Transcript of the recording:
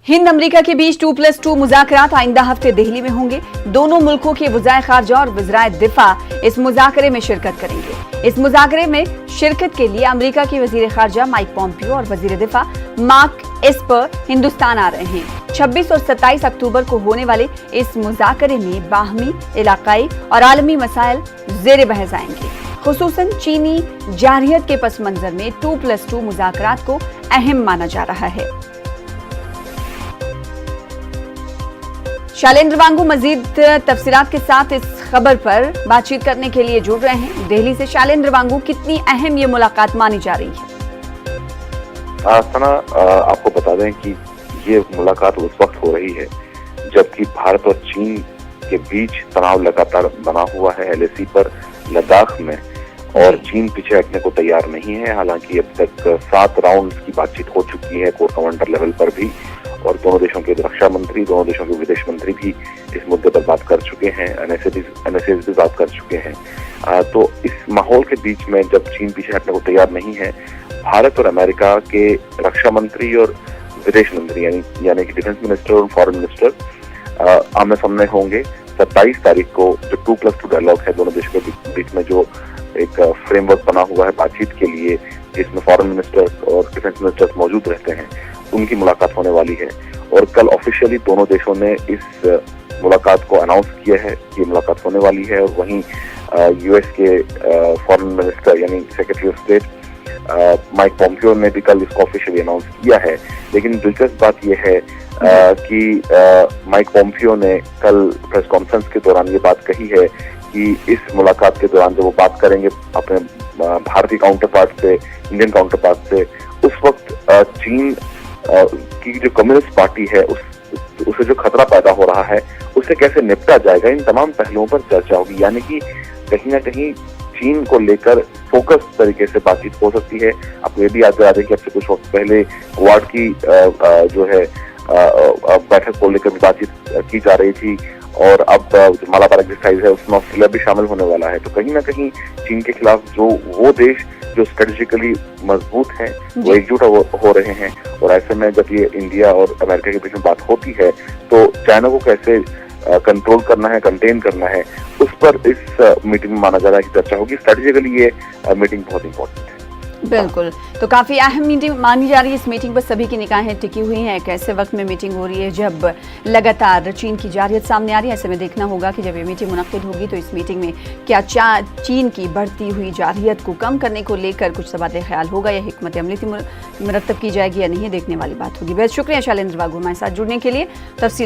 Hind America के बीच 2+2 मुज़ाकरात आइंदा हफ्ते दिल्ली में होंगे। दोनों मुल्कों के वज़ाए ख़ारजा और वज़राए दिफा इस मुज़ाकरे में शिरकत करेंगे। इस मुज़ाकरे में शिरकत के लिए अमेरिका के वज़ीर ख़ारजा माइक पोम्पियो और वज़ीर दिफा मार्क हिंदुस्तान आ रहे हैं। 26 और 27 अक्टूबर को होने वाले इस मुज़ाकरे में बाहमी, इलाकाई और आलमी मसाइल ज़ेर बहस आएंगे। खुसूसन चीनी जारहियत के पस मंजर में 2+2 मुज़ाकरात को अहम माना जा रहा है। शैलेंद्र वांगू मजीद तफसीलात के साथ इस खबर पर बातचीत करने के लिए जुड़ रहे हैं। दिल्ली से शैलेंद्र वांगू, कितनी अहम ये मुलाकात मानी जा रही है? सना, आपको बता दें कि ये मुलाकात उस वक्त हो रही है जबकि भारत और चीन के बीच तनाव लगातार बना हुआ है LAC पर लद्दाख में, और चीन पीछे हटने को तैयार नहीं है। हालांकि अब तक 7 राउंड्स की बातचीत हो चुकी है कोर कमांडर लेवल पर भी, और दोनों देशों के रक्षा मंत्री, दोनों देशों के विदेश मंत्री भी इस मुद्दे पर बात कर चुके हैं, NSAs भी बात कर चुके हैं। तो इस माहौल के बीच में जब चीन पीछे हटने को तैयार नहीं है, भारत और अमेरिका के रक्षा मंत्री और विदेश मंत्री यानी कि डिफेंस मिनिस्टर और फॉरेन मिनिस्टर आमने सामने होंगे। 27 तारीख को जो 2+2 डायलॉग है दोनों देशों के बीच में, जो एक फ्रेमवर्क बना हुआ है बातचीत के लिए, जिसमें फॉरेन मिनिस्टर और डिफेंस मिनिस्टर्स मौजूद रहते हैं, उनकी मुलाकात होने वाली है। और कल ऑफिशियली दोनों देशों ने इस मुलाकात को अनाउंस किया है कि ये मुलाकात होने वाली है। और वहीं US के फॉरेन मिनिस्टर यानी secretary of state Mike Pompeo ने भी कल इसको ऑफिशियली अनाउंस किया है। लेकिन दिलचस्प बात यह है कि माइक पोम्पियो ने कल प्रेस कॉन्फ्रेंस के दौरान ये बात कही है कि इस मुलाकात के दौरान जब वो बात करेंगे अपने भारतीय काउंटर पार्ट से, इंडियन काउंटर पार्ट से, उस वक्त चीन की जो कम्युनिस्ट पार्टी है उसे जो खतरा पैदा हो रहा है उससे कैसे निपटा जाएगा, इन तमाम पहलुओं पर चर्चा होगी। यानी कि कहीं ना कहीं चीन को लेकर फोकस तरीके से बातचीत हो सकती है। आपको ये भी याद दिला दें कि अब से कुछ वक्त पहले क्वाड की जो है बैठक को लेकर भी बातचीत की जा रही थी, और अब जो मालाबार एक्सरसाइज है उसमें ऑस्ट्रेलिया भी शामिल होने वाला है। तो कहीं ना कहीं चीन के खिलाफ जो वो देश जो स्ट्रेटेजिकली मजबूत हैं वो एकजुट हो रहे हैं, और ऐसे में जब ये इंडिया और अमेरिका के बीच में बात होती है तो चाइना को कैसे कंट्रोल करना है, कंटेन करना है, उस पर इस मीटिंग में माना जा रहा है कि चर्चा होगी। स्ट्रेटेजिकली ये मीटिंग बहुत इंपॉर्टेंट है। बिल्कुल, तो काफी अहम मीटिंग मानी जा रही है। इस मीटिंग पर सभी की निगाहें टिकी हुई हैं। एक ऐसे वक्त में मीटिंग हो रही है जब लगातार चीन की जारहियत सामने आ रही है। ऐसे में देखना होगा कि जब ये मीटिंग मुनक्किद होगी तो इस मीटिंग में क्या चीन की बढ़ती हुई जारहियत को कम करने को लेकर कुछ तबादले ख्याल होगा या हिकमत अमली मुरतब की जाएगी या नहीं, देखने वाली बात होगी। बहुत शुक्रिया शैलेंद्र वांगू हमारे साथ जुड़ने के लिए। तफसील